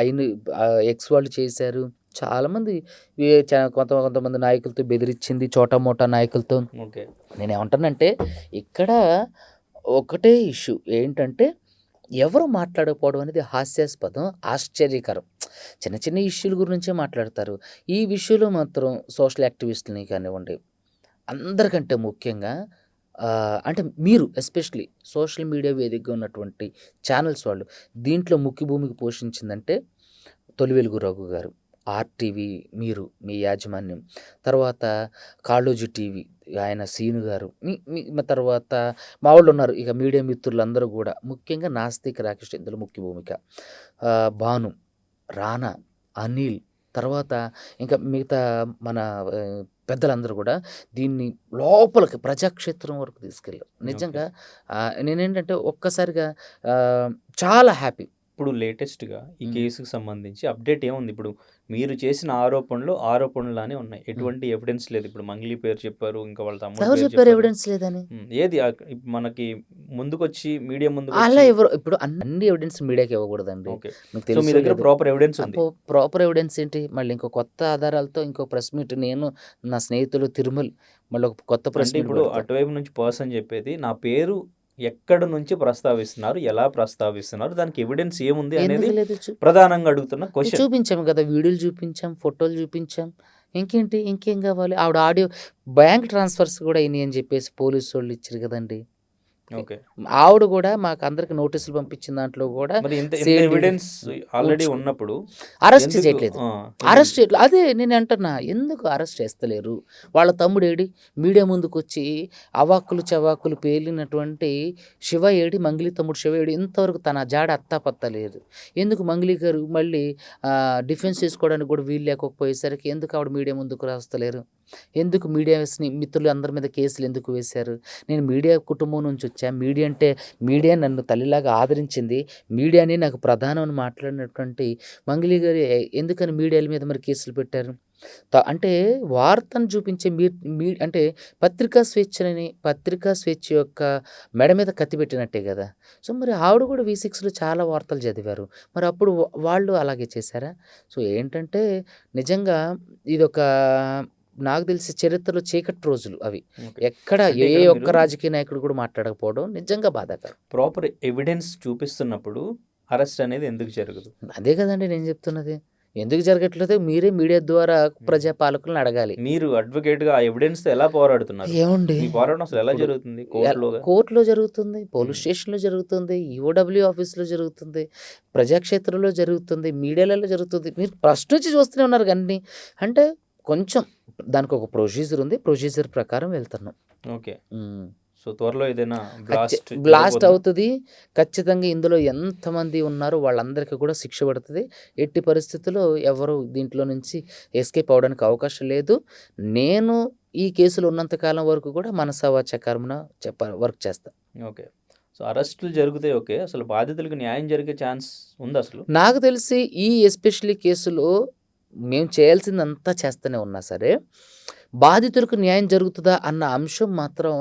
అయిన ఎక్స్ వాళ్ళు చేశారు. చాలామంది కొంతమంది నాయకులతో బెదిరించింది, చోటా మోటా నాయకులతో. ఓకే. నేనేమంటానంటే ఇక్కడ ఒకటే ఇష్యూ ఏంటంటే, ఎవరు మాట్లాడకపోవడం అనేది హాస్యాస్పదం, ఆశ్చర్యకరం. చిన్న చిన్న ఇష్యూల గురించే మాట్లాడతారు. ఈ విషయంలో మాత్రం సోషల్ యాక్టివిస్టులని కానివ్వండి, అందరికంటే ముఖ్యంగా అంటే మీరు ఎస్పెషల్లీ సోషల్ మీడియా వేదికగా ఉన్నటువంటి ఛానల్స్ వాళ్ళు దీంట్లో ముఖ్య భూమిక పోషించిందంటే తొలివెలుగు రఘు గారు, ఆర్టీవీ మీరు, మీ యాజమాన్యం, తర్వాత కాళోజీ టీవీ ఆయన సీను గారు, తర్వాత మా వాళ్ళు ఉన్నారు ఇక మీడియా మిత్రులందరూ కూడా, ముఖ్యంగా నాస్తిక్ రాకేష్ ఇందులో ముఖ్య భూమిక, భాను, రానా, అనిల్, తర్వాత ఇంకా మిగతా మన పెద్దలందరూ కూడా దీన్ని లోపలికి ప్రజాక్షేత్రం వరకు తీసుకెళ్ళారు. నిజంగా నేనేంటంటే ఒక్కసారిగా చాలా హ్యాపీ. ఇప్పుడు లేటెస్ట్‌గా ఈ కేసుకి సంబంధించి అప్డేట్ ఏముంది? ఇప్పుడు మీరు చేసిన ఆరోపణలానే ఉన్నాయి. ఎటువంటి ఎవిడెన్స్ లేదు. ఇప్పుడు మంగ్లీ పేరు చెప్పారు. ఇంకా వాళ్ళ తమ్ముడు ఎవరు పేరు చెప్పారు చెప్పారు. ఎవిడెన్స్ లేదని? ఏది మనకి ముందుకొచ్చి మీడియా అలా ముందుకొచ్చి ఎవరు ఇప్పుడు అన్ని ఎవిడెన్స్ మీడియాకి ఇవ్వకూడదండి. ఓకే. మీకు సో మీ తెలుసో దగ్గర లేదో. ప్రాపర్ ఎవిడెన్స్ ఉంది. ప్రాపర్ ఎవిడెన్స్ ఏంటి? మళ్ళీ ఇంకో కొత్త ఆధారాలతో ఇంకో ప్రెస్ మీట్, నేను నా స్నేహితులు తిరుమల్ మళ్ళీ ఒక కొత్త ప్రెస్ అంటే మీట్ ఇప్పుడు పెడతాం. అటువైపు నుంచి పర్సన్ చెప్పేది నా పేరు ఎక్కడి నుంచి ప్రస్తావిస్తున్నారు, ఎలా ప్రస్తావిస్తున్నారు, దానికి ఎవిడెన్స్ ఏముంది అనేది ఎందుకు లేదు? ప్రధానంగా అడుగుతున్న క్వశ్చన్. చూపించాం కదా, వీడియోలు చూపించాం, ఫోటోలు చూపించాం. ఇంకేంటి, ఇంకేం కావాలి? ఆవిడ ఆడియో బ్యాంక్ ట్రాన్స్ఫర్స్ కూడా అయినాయి అని చెప్పేసి పోలీసు వాళ్ళు ఇచ్చారు కదండి. ఓకే. ఆవిడ కూడా మాకందరికి నోటీసులు పంపించిన దాంట్లో కూడా మరి ఇంత సేల్ ఎవిడెన్స్ ఆల్రెడీ ఉంచు ఉన్నప్పుడు అరెస్ట్ ఎందుకు చేయట్లేదు. ఎందుకు? అరెస్ట్ చేయట్లేదు. అదే నేను అంటున్నా. ఎందుకు అరెస్ట్ చేస్తలేరు? వాళ్ళ తమ్ముడేడి? మీడియా ముందుకొచ్చి అవాక్కులు చవాకులు పేలినటువంటి శివ ఏడి? మంగ్లీ తమ్ముడు శివ ఏడి? ఇంతవరకు తన జాడ అత్తా పత్తా లేదు. ఎందుకు మంగ్లీ గారు మళ్ళీ డిఫెన్స్ చేసుకోవడానికి కూడా వీలు లేకపోయేసరికి ఎందుకు ఆవిడ మీడియా ముందుకు రాస్తలేరు? ఎందుకు మీడియాస్ని మిత్రులు అందరి మీద కేసులు ఎందుకు వేశారు? నేను మీడియా కుటుంబం నుంచి వచ్చా. మీడియా నన్ను తల్లిలాగా ఆదరించింది. మీడియాని నాకు ప్రధానం అని మాట్లాడినటువంటి మంగ్లీ గారు ఎందుకని మీడియాల మీద మరి కేసులు పెట్టారు? అంటే వార్తను చూపించే అంటే పత్రికా స్వేచ్ఛ యొక్క మెడ మీద కత్తి పెట్టినట్టే కదా! సో, మరి ఆవిడ కూడా V6లో చాలా వార్తలు చదివారు. మరి అప్పుడు వాళ్ళు అలాగే చేశారా? సో, ఏంటంటే నిజంగా ఇదొక నాకు తెలిసి చరిత్రలో చీకటి రోజులు అవి. ఓకే. ఎక్కడ అంటే ఏ ఇక్కడ ఒక్క మీరు రాజకీయ నాయకుడు కూడా మాట్లాడకపోవడం నిజంగా బాధాకరం. ప్రాపర్ ఎవిడెన్స్ చూపిస్తున్నప్పుడు అరెస్ట్ అనేది ఎందుకు జరగదు? అదే కదండీ నేను చెప్తున్నది. ఎందుకు జరగట్లేదో మీరే మీడియా ద్వారా ప్రజాపాలకులను అడగాలి. మీరు అడ్వకేట్‌గా ఆ ఎవిడెన్స్‌తో ఎలా పోరాడుతున్నారు? ఏవండీ! మీ పోరాటం అసలు ఎలా ఇప్పుడు జరుగుతుంది? కోర్టులోగా? కోర్టులో జరుగుతుంది, పోలీస్ హ్మ్. స్టేషన్‌లో జరుగుతుంది, ఈఓడబ్ల్యూ ఆఫీస్‌లో జరుగుతుంది, ప్రజాక్షేత్రంలో జరుగుతుంది, మీడియాలలో జరుగుతుంది. మీరు ఫస్ట్ నుంచి చూస్తూనే ఉన్నారు అన్నీ. అంటే కొంచెం దానికొక ప్రొసీజర్ ఉంది. ప్రొసీజర్ ప్రకారం వెళ్తున్నాం. ఓకే. హ్మ్. సో, త్వరలో ఏదైనా బ్లాస్ట్ బ్లాస్ట్ జరగబోతుందా? అవుతది. ఖచ్చితంగా ఇందులో ఎంతమంది ఉన్నారో వాళ్ళందరికీ కూడా శిక్ష పడతది. ఎట్టి పరిస్థితుల్లో ఎవరు దీంట్లో నుంచి ఎస్కేప్ అవ్వడానికి అవకాశం లేదు. నేను ఈ కేసులో ఉన్నంత కాలం వరకు కూడా మనసా వాచా కర్మణ వర్క్ చేస్తా. ఓకే. సో, అరెస్టులు జరుగుతాయి ఓకే. అసలు బాధితులకు న్యాయం జరిగే ఛాన్స్ ఉందా అసలు? నాకు తెలిసి ఈ ఎస్పెషల్లీ కేసులో మేము చేయాల్సిందంతా చేస్తూనే ఉన్నా సరే, బాధితులకు న్యాయం జరుగుతుందా అన్న అంశం మాత్రం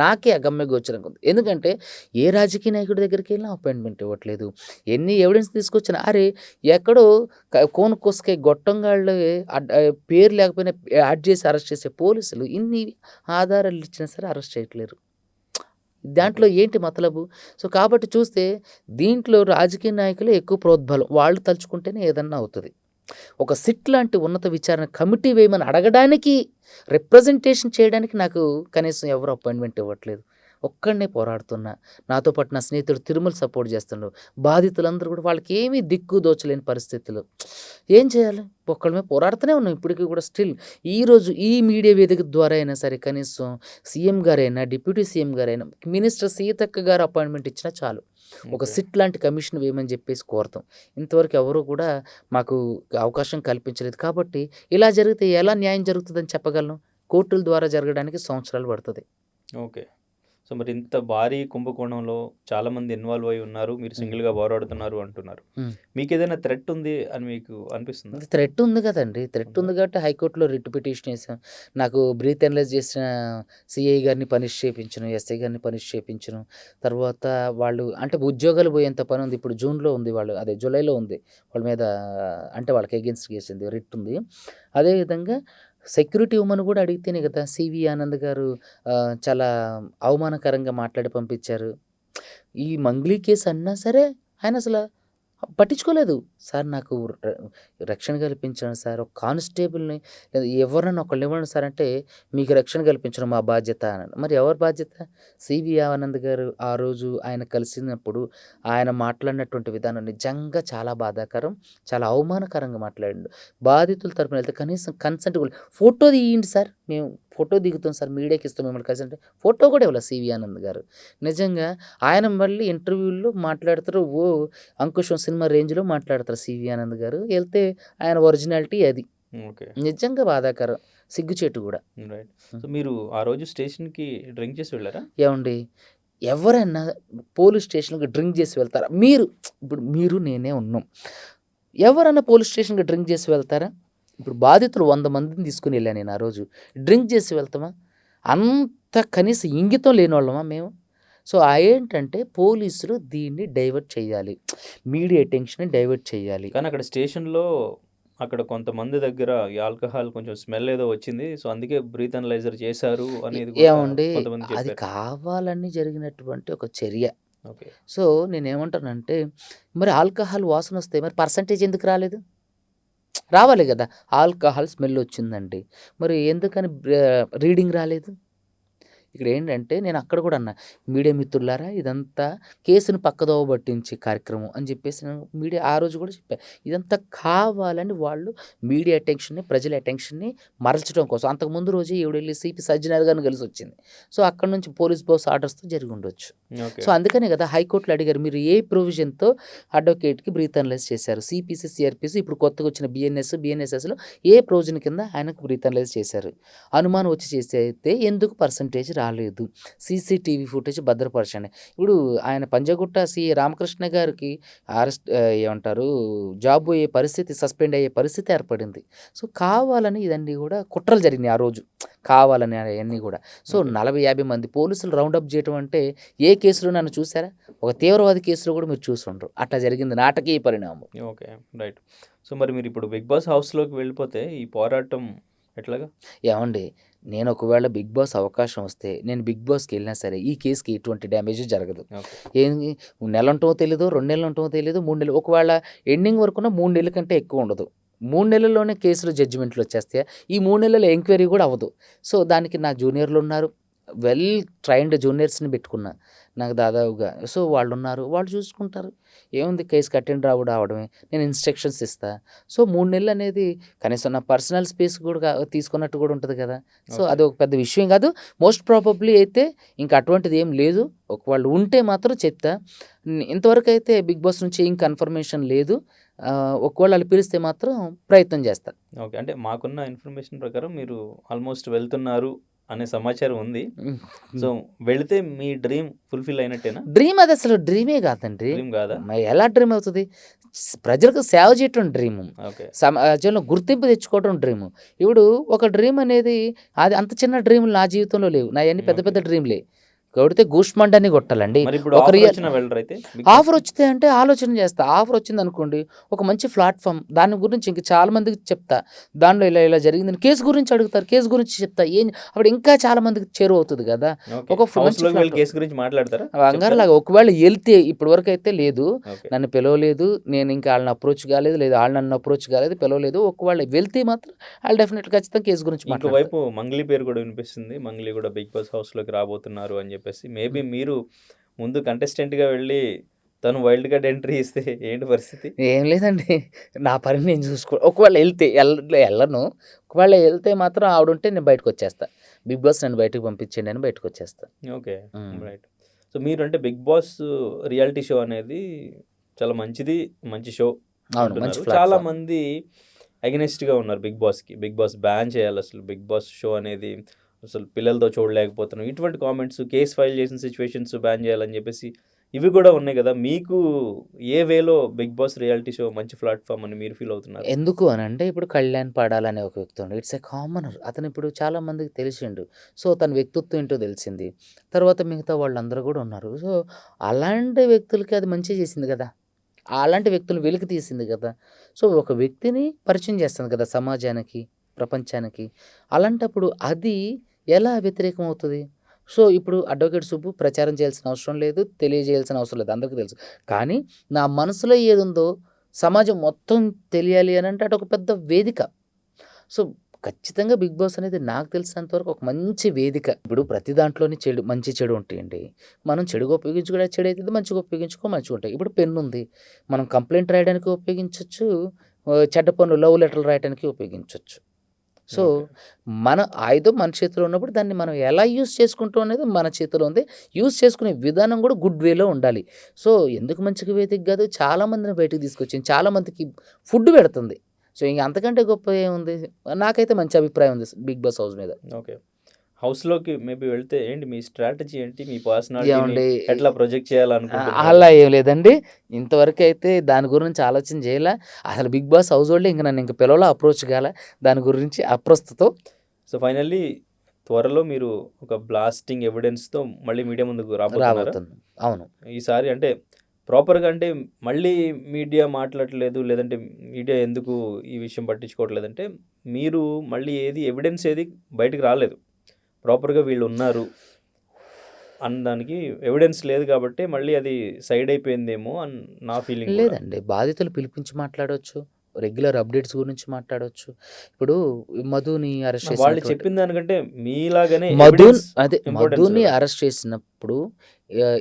నాకే అగమ్య గోచరంగా ఉంది. ఎందుకంటే ఏ రాజకీయ నాయకుడి దగ్గరికి వెళ్ళినా అపాయింట్మెంట్ ఇవ్వట్లేదు. ఎన్ని ఎవిడెన్స్ తీసుకొచ్చినా అరే ఎక్కడో కోను కోసుకే గొట్టంగాళ్ళు పేరు లేకపోయినా యాడ్ చేసి అరెస్ట్ చేసే పోలీసులు ఇన్ని ఆధారాలు ఇచ్చినా సరే అరెస్ట్ చేయట్లేరు. దాంట్లో ఓకే. ఏంటి మతలబు? సో, కాబట్టి చూస్తే దీంట్లో రాజకీయ నాయకులే ఎక్కువ ప్రోద్బలం. వాళ్ళు తలుచుకుంటేనే ఏదన్నా అవుతది. ఒక సిట్ లాంటి ఉన్నత విచారణ కమిటీ వేయమని అడగడానికి, రిప్రజెంటేషన్ చేయడానికి నాకు కనీసం ఎవరు అపాయింట్మెంట్ ఇవ్వట్లేదు. ఒక్కడినే పోరాడుతున్నా. నాతో పాటు నా స్నేహితుడు తిరుమల సపోర్ట్ చేస్తుండు. బాధితులందరూ కూడా వాళ్ళకేమీ దిక్కు దోచలేని పరిస్థితులు. ఏం చేయాలి? ఒక్కళ్ళమే పోరాడుతూనే ఉన్నాం ఇప్పటికి కూడా స్టిల్. ఈరోజు ఈ మీడియా వేదిక ద్వారా అయినా సరే కనీసం సీఎం గారైనా, డిప్యూటీ సీఎం గారైనా, మినిస్టర్ సీతక్క గారు అపాయింట్మెంట్ ఇచ్చినా చాలు. ఒక ఓకే. సిట్ లాంటి కమిషన్ వేయమని చెప్పేసి కోరతాం. ఇంతవరకు ఎవరు కూడా మాకు అవకాశం కల్పించలేదు. కాబట్టి ఇలా జరిగితే ఎలా న్యాయం జరుగుతుందని చెప్పగలను? కోర్టుల ద్వారా జరగడానికి సంవత్సరాలు పడతది. ఓకే. సో, మరి ఇంత భారీ కుంభకోణంలో చాలామంది ఇన్వాల్వ్ అయ్యి ఉన్నారు. మీరు హ్మ్. సింగిల్‌గా పోరాడుతున్నారు అంటున్నారు. హ్మ్. మీకేదైనా థ్రెట్ ఉంది అని మీకు అనిపిస్తుందా? థ్రెట్ ఉంది కదండీ! థ్రెట్ ఉందా? ఉంది కాబట్టి హైకోర్ట్‌లో రిట్ పిటిషన్ ఏసాం. నాకు బ్రీత్ అనలైజ్ చేసిన సీఐ గారిని పనిష్ చేపించను, ఎస్ఐ గారిని పనిష్ చేపించను. తర్వాత వాళ్ళు అంటే ఉద్యోగాలు పోయేంత పని ఉంది. ఇప్పుడు జూన్‌లో ఉంది అదే జూలైలో ఉంది. వాళ్ళ మీద అంటే వాళ్ళకి అగెయిన్స్ట్ కేసు ఉంది. రిట్ ఉంది. అదేవిధంగా సెక్యూరిటీ ఇవ్వమని కూడా అడిగితేనే కదా! సివి ఆనంద్ గారు చాలా అవమానకరంగా మాట్లాడి పంపించారు. ఈ మంగ్లీ కేసు అన్నా సరే ఆయన అసల పట్టించుకోలేదు. సార్ నాకు రక్షణ కల్పించండి సార్. ఒక కానిస్టేబుల్‌ని లేదా ఎవరినైనా ఒకళ్ళని ఇవ్వండి సార్ అంటే, మీకు రక్షణ కల్పించడం మా బాధ్యత అన్నాడు. మరి ఎవరి బాధ్యత? సివి ఆనంద్ గారు ఆ రోజు ఆయన కలిసినప్పుడు ఆయన మాట్లాడినటువంటి విధానం నిజంగా చాలా బాధాకరం. చాలా అవమానకరంగా మాట్లాడిండు. బాధితుల తరపున వెళ్తే కనీసం కన్సెంట్ కూడా ఫోటో తీయండి సార్. మేము ఫోటో దిగుతాం సార్. మీడియాకి ఇస్తాం మిమ్మల్ని కలిసి అంటే ఫోటో కూడా ఇవ్వలేదు సివి ఆనంద్ గారు. నిజంగా ఆయన మళ్ళీ ఇంటర్వ్యూల్లో మాట్లాడుతారు. అంకుశం సినిమా రేంజ్‌లో మాట్లాడతారు సివి ఆనంద్ గారు. ఎళ్తే ఆయన ఒరిజినాలిటీ అది. ఓకే. నిజంగా బాధాకరం. సిగ్గుచేటు గూడా. రైట్. సో, మీరు ఆ రోజు స్టేషన్‌కి డ్రింక్ చేసి వెళ్లారా? ఏవండీ ఎవరైనా పోలీస్ స్టేషన్‌కి డ్రింక్ చేసి వెళ్తారా? ఇప్పుడు మీరు నేనే ఉన్నాం. ఎవరైనా పోలీస్ స్టేషన్‌కి డ్రింక్ చేసి వెళ్తారా? ఇప్పుడు బాధితులు 100 మందిని తీసుకొని ఎళ్ళా నేను ఆ రోజు. డ్రింక్ చేసి వెళ్తామా? అంత కనీస ఇంగితం లేనోళ్ళమా మేము? సో, ఏంటంటే పోలీసులు దీన్ని డైవర్ట్ చేయాలి. మీడియా అటెన్షన్‌ని డైవర్ట్ చేయాలి. కానీ అక్కడ స్టేషన్‌లో అక్కడ కొంతమంది దగ్గర ఈ ఆల్కహాల్ కొంచెం స్మెల్ ఏదో వచ్చింది. సో, అందుకే బ్రీత్ అనలైజర్ చేశారు అనేది కూడా ఏవండీ కొంతమంది అది చెప్పారు. కావాలని జరిగినటువంటి ఒక చర్య. ఓకే. సో, నేనేమంటానంటే మరి ఆల్కహాల్ వాసనొస్తే మరి పర్సెంటేజ్ ఎందుకు రాలేదు? రావాలి గదా! ఆల్కహాల్ స్మెల్ వచ్చిందండి. మరి ఎందుకని రీడింగ్ రాలేదు? ఇక్కడ ఏంటంటే నేను అక్కడ కూడా అన్నా, మీడియా మిత్రులారా ఇదంతా కేసును పక్కదోవ పట్టించే కార్యక్రమం అని చెప్పేసి నేను మీడియా ఆ రోజు కూడా చెప్పాను. ఇదంతా కావాలని వాళ్ళు మీడియా అటెన్షన్ని, ప్రజల అటెన్షన్ని మరల్చడం కోసం. అంతకుముందు రోజే ఈవిడెళ్ళి సిపి సజ్జనార్ గారిని కలిసి వచ్చింది. సో అక్కడ నుంచి పోలీస్ బాస్ ఆర్డర్స్తో జరిగి ఉండొచ్చు. ఓకే. సో అందుకనే కదా హైకోర్టులో అడిగారు, మీరు ఏ ప్రొవిజన్తో అడ్వకేట్కి బ్రీత్ అనలైజ్ చేశారు? సిపిసి, సిఆర్పిసి, ఇప్పుడు కొత్తగా వచ్చిన బిఎన్ఎస్ఎస్లో ఏ ప్రొవిజన్ కింద ఆయనకు బ్రీత్ అనలైజ్ చేశారు? అనుమానం వచ్చి చేస్తే ఎందుకు పర్సంటేజ్ రాలేదు? సీసీటీవీ ఫుటేజ్ భద్రపరచండి. ఇప్పుడు ఆయన పంజగుట్ట సి రామకృష్ణ గారికి ఏమంటారు, జాబ్ అయ్యే పరిస్థితి, సస్పెండ్ అయ్యే పరిస్థితి ఏర్పడింది. సో కావాలని ఇదన్నీ కూడా కుట్రలు జరిగినాయి ఆ రోజు, కావాలని అవన్నీ కూడా. సో 40-50 మంది పోలీసులు రౌండప్ చేయడం అంటే ఏ కేసులో నన్ను చూసారా? ఒక తీవ్రవాది కేసులో కూడా మీరు చూసి ఉండరు. అట్లా జరిగింది నాటకీయ పరిణామం. Okay, right. సో మరి మీరు ఇప్పుడు బిగ్ బాస్ హౌస్లోకి వెళ్ళిపోతే ఈ పోరాటం ఎట్లాగా? ఏమండి, నేను ఒకవేళ బిగ్ బాస్ అవకాశం వస్తే నేను బిగ్ బాస్కి వెళ్ళినా సరే ఈ కేసుకి ఎటువంటి డ్యామేజ్ జరగదు. ఓకే. ఏంది, నెల ఉంటామో తెలీదు, 2 నెలలు ఉంటామో తెలీదు, 3 నెలలు, ఒకవేళ ఎండింగ్ వరకున్న 3 నెలల కంటే ఎక్కువ ఉండదు. 3 నెలల్లోనే కేసులు జడ్జిమెంట్లు వచ్చేస్తాయి. ఈ 3 నెలల ఎంక్వైరీ కూడా అవ్వదు. సో దానికి నా జూనియర్లు ఉన్నారు, వెల్ ట్రైన్డ్ జూనియర్స్ని పెట్టుకున్నా నాకు దాదాపుగా. సో వాళ్ళు ఉన్నారు, వాళ్ళు చూసుకుంటారు. ఏముంది, కేసుకి అటెండ్ రావడమే, నేను ఇన్స్ట్రక్షన్స్ ఇస్తా. సో 3 నెలలు అనేది కనీసం నా పర్సనల్ స్పేస్ కూడా తీసుకున్నట్టు కూడా ఉంటుంది కదా. So okay. అది ఒక పెద్ద విషయం కాదు. మోస్ట్ ప్రాబబ్లీ అయితే ఇంకా అటువంటిది ఏం లేదు. ఒకవేళ ఉంటే మాత్రం చెప్తా. ఇంతవరకు అయితే బిగ్ బాస్ నుంచి ఏం కన్ఫర్మేషన్ లేదు. ఒకవేళ వాళ్ళు పిలిస్తే మాత్రం ప్రయత్నం చేస్తా. ఓకే, అంటే మాకున్న ఇన్ఫర్మేషన్ ప్రకారం మీరు ఆల్మోస్ట్ వెళ్తున్నారు అనే సమాచారం ఉంది. సో వెళితే మీ డ్రీమ్ ఫుల్ఫిల్ అయినట్టేనా? డ్రీమ్ అది అసలు డ్రీమే కాదండి. డ్రీమ్ కాదా? మరి ఎలా డ్రీమ్ అవుతుంది? ప్రజలకు సేవ చేయటం డ్రీము, ఓకే. సమాజంలో గుర్తింపు తెచ్చుకోవడం డ్రీము. ఇప్పుడు ఒక డ్రీమ్ అనేది అది అంత చిన్న డ్రీములు నా జీవితంలో లేవు. నా అన్ని పెద్ద పెద్ద డ్రీమ్లే. కొడితే గూష్మండ్ అని కొట్టాలండి. మరి ఇప్పుడు ఒక ఆఫర్ రియల్ వచ్చినా వెళ్ళరు అయితే? ఆఫర్ వచ్చితే అంటే ఆలోచన చేస్తా. ఆఫర్ వచ్చింది అనుకోండి, ఒక మంచి ప్లాట్ఫామ్, దాని గురించి ఇంక చాలా మందికి చెప్తా. దానిలో ఇలా ఇలా జరిగిందని కేసు గురించి అడుగుతారు, కేసు గురించి చెప్తా. అప్పుడు ఇంకా చాలా మందికి చేరువ అవుతుంది కదా. ఒక మంచి హౌస్లోకి వెళ్ళి ప్లాట్ఫామ్. కేసు గురించి మాట్లాడతారా? బంగారులాగా ఒకవేళ వెళ్తే, ఇప్పటి వరకు అయితే లేదు, ఓకే. నన్ను పిలవలేదు, నేను ఇంకా వాళ్ళని అప్రోచ్ కాలేదు, లేదు వాళ్ళు నన్ను అప్రోచ్ కాలేదు, పిలవలేదు. ఒకవేళ వెళ్తే మాత్రం వాళ్ళు డెఫినెట్గా ఖచ్చితంగా కేసు గురించి మాట్లాడతారు. ఇంకోవైపు మంగ్లీ పేరు కూడా వినిపిస్తుంది. మంగ్లీ కూడా బిగ్ బాస్ హౌస్లోకి రాబోతున్నారు అని చెప్పేసి. మేబీ మీరు ముందు కంటెస్టెంట్గా వెళ్ళి తను వైల్డ్ కార్డ్ ఎంట్రీ ఇస్తే ఏంటి పరిస్థితి? ఏం లేదండి, నా పని నేను చూసుకో. ఒకవేళ వెళ్తే వెళ్ళను. ఒకవేళ వెళ్తే మాత్రం ఆవిడుంటే నేను బయటకు వచ్చేస్తా. బిగ్ బాస్ నన్ను బయటకు పంపించండి అని బయటకు వచ్చేస్తా. Okay, right. సో మీరు అంటే బిగ్ బాస్ రియాలిటీ షో అనేది చాలా మంచిది, మంచి షో అవును, మంచి అంటున్నారు. ప్లాట్ఫామ్. చాలా మంది అగెనిస్ట్గా ఉన్నారు బిగ్ బాస్కి. బిగ్ బాస్ బ్యాన్ చేయాలి, అసలు బిగ్ బాస్ షో అనేది అసలు పిల్లలతో చూడలేకపోతున్నాం, ఇటువంటి కామెంట్స్, కేసు ఫైల్ చేసిన సిచ్యువేషన్స్ బ్యాన్ చేయాలని చెప్పేసి ఇవి కూడా ఉన్నాయి కదా. మీకు ఏ వేలో బిగ్ బాస్ రియాలిటీ షో మంచి ప్లాట్ఫామ్ అని మీరు ఫీల్ అవుతున్నారు? ఎందుకు అని అంటే, ఇప్పుడు కళ్యాణ్ పాడాలనే ఒక వ్యక్తి ఉండు, ఇట్స్ ఏ కామనర్. అతను ఇప్పుడు చాలా మందికి తెలిసిండు. సో తన వ్యక్తిత్వం ఏంటో తెలిసింది. తర్వాత మిగతా వాళ్ళందరూ కూడా ఉన్నారు. సో అలాంటి వ్యక్తులకి అది మంచి చేసింది కదా, అలాంటి వ్యక్తులు వెలికి తీసింది కదా. సో ఒక వ్యక్తిని పరిచయం చేస్తుంది కదా సమాజానికి, ప్రపంచానికి. అలాంటప్పుడు అది ఎలా వ్యతిరేకం అవుతుంది? సో ఇప్పుడు అడ్వకేట్ సుబ్బు ప్రచారం చేయాల్సిన అవసరం లేదు, తెలియజేయాల్సిన అవసరం లేదు, అందరికీ తెలుసు. కానీ నా మనసులో ఏదుందో సమాజం మొత్తం తెలియాలి అని అంటే అటు ఒక పెద్ద వేదిక. సో ఖచ్చితంగా బిగ్ బాస్ అనేది నాకు తెలిసినంత వరకు ఒక మంచి వేదిక. ఇప్పుడు ప్రతి దాంట్లోని చెడు, మంచి చెడు ఉంటాయండి. మనం చెడుగా ఉపయోగించుకుంటే చెడు అవుతుంది, మంచిగా ఉపయోగించుకో మంచిగా ఉంటాయి. ఇప్పుడు పెన్ను ఉంది, మనం కంప్లైంట్ రాయడానికి ఉపయోగించవచ్చు, చెడ్డ పనులు లవ్ లెటర్లు రాయడానికి ఉపయోగించవచ్చు. సో మన ఆయుధం మన చేతిలో ఉన్నప్పుడు దాన్ని మనం ఎలా యూస్ చేసుకుంటాం అనేది మన చేతిలో ఉంది. యూస్ చేసుకునే విధానం కూడా గుడ్ వేలో ఉండాలి. సో ఎందుకు మంచిగా వేదిక కాదు, చాలామందిని బయటకు తీసుకొచ్చింది, చాలామందికి ఫుడ్ పెడుతుంది. సో ఇంక అంతకంటే గొప్ప ఏముంది? నాకైతే మంచి అభిప్రాయం ఉంది బిగ్ బాస్ హౌస్ మీద. ఓకే, హౌస్లోకి మేబీ వెళ్తే ఏంటి మీ స్ట్రాటజీ ఏంటి? మీ పర్సనాలిటీని ఏమండి, ఎట్లా ప్రొజెక్ట్ చేయాలనుకుంటున్నారు? అలా ఏం లేదండి, ఇంతవరకు అయితే దాని గురించి ఆలోచన చేయాల. అసలు బిగ్ బాస్ హౌస్ వాళ్ళే ఇంక నన్ను ఇంక పిలవలా, అప్రోచ్ కాల దాని గురించి అప్రస్తుతం. సో ఫైనల్లీ త్వరలో మీరు ఒక బ్లాస్టింగ్ ఎవిడెన్స్తో మళ్ళీ మీడియా ముందుకు రాబోతున్నారా? రాబోతుంది. అవును, ఈసారి అంటే ప్రాపర్గా, అంటే మళ్ళీ మీడియా మాట్లాడలేదు, లేదంటే మీడియా ఎందుకు ఈ విషయం పట్టించుకోవట్లేదంటే మీరు మళ్ళీ ఎవిడెన్స్ ఏది బయటకు రాలేదు, ప్రాపర్గా వీళ్ళు ఉన్నారు అనడానికి ఎవిడెన్స్ లేదు కాబట్టి మళ్ళీ అది సైడ్ అయిపోయిందేమో అని నా ఫీలింగ్. లేదండి, బాధితులు పిలిపించి మాట్లాడవచ్చు, రెగ్యులర్ అప్డేట్స్ గురించి మాట్లాడొచ్చు. ఇప్పుడు మధుని అరెస్ట్ వాళ్ళు చేసినటువంటి చెప్పిన దానికంటే మీలాగానే మధున్ ఎవిడెన్స్ అదే ఇంపార్టెన్స్ మధుని కదా. అరెస్ట్ చేసినప్పుడు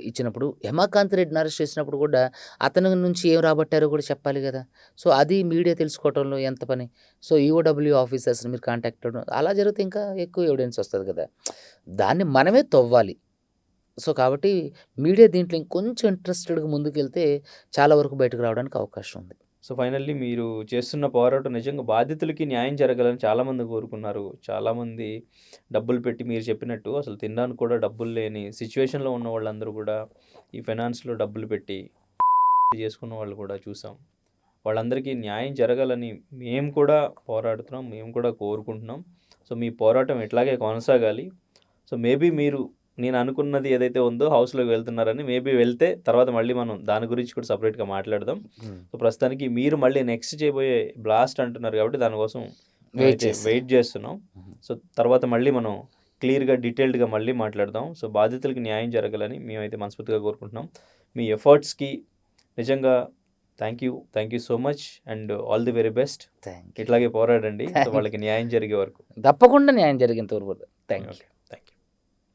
ఇచ్చినప్పుడు హేమాకాంత్ రెడ్డిని అరెస్ట్ చేసినప్పుడు కూడా అతని నుంచి ఏం రాబట్టారో కూడా చెప్పాలి కదా. సో అది మీడియా తెలుసుకోవటంలో ఎంత పని. సో ఈఓడబ్ల్యూ ఆఫీసర్స్ని మీరు కాంటాక్ట్ అవ్వడం అలా జరిగితే ఇంకా ఎక్కువ ఎవిడెన్స్ వస్తుంది కదా. దాన్ని మనమే తవ్వాలి. సో కాబట్టి మీడియా దీంట్లో ఇంకొంచెం ఇంట్రెస్టెడ్గా ముందుకెళ్తే చాలా వరకు బయటకు రావడానికి అవకాశం ఉంది. సో ఫైనల్లీ మీరు చేస్తున్న పోరాటం నిజంగా బాధితులకి న్యాయం జరగాలని చాలామంది కోరుకున్నారు. చాలామంది డబ్బులు పెట్టి మీరు చెప్పినట్టు అసలు తినడానికి కూడా డబ్బులు లేని సిచ్యువేషన్లో ఉన్న వాళ్ళందరూ కూడా ఈ ఫైనాన్స్లో డబ్బులు పెట్టి చేసుకున్న వాళ్ళు కూడా చూసాం. వాళ్ళందరికీ న్యాయం జరగాలని మేము కూడా పోరాడుతున్నాం, మేము కూడా కోరుకుంటున్నాం. సో మీ పోరాటం ఇట్లాగే కొనసాగాలి. సో మేబీ మీరు నేను అనుకున్నది ఏదైతే ఉందో హౌస్లోకి వెళ్తున్నారని మేబీ వెళ్తే తర్వాత మళ్ళీ మనం దాని గురించి కూడా సపరేట్గా మాట్లాడదాం. సో ప్రస్తుతానికి మీరు మళ్ళీ నెక్స్ట్ చేయబోయే బ్లాస్ట్ అంటున్నారు కాబట్టి దానికోసం వెయిట్ చేస్తున్నాం. సో తర్వాత మళ్ళీ మనం క్లియర్గా డీటెయిల్డ్గా మళ్ళీ మాట్లాడదాం. సో బాధితులకి న్యాయం జరగాలని మేమైతే మనస్ఫూర్తిగా కోరుకుంటున్నాం. మీ ఎఫర్ట్స్కి నిజంగా thank you so much and all the very best. Thank you. ఇట్లాగే పోరాడండి. సో వాళ్ళకి న్యాయం జరిగే వరకు. తప్పకుండా న్యాయం జరిగేంత వరకు. Thank you.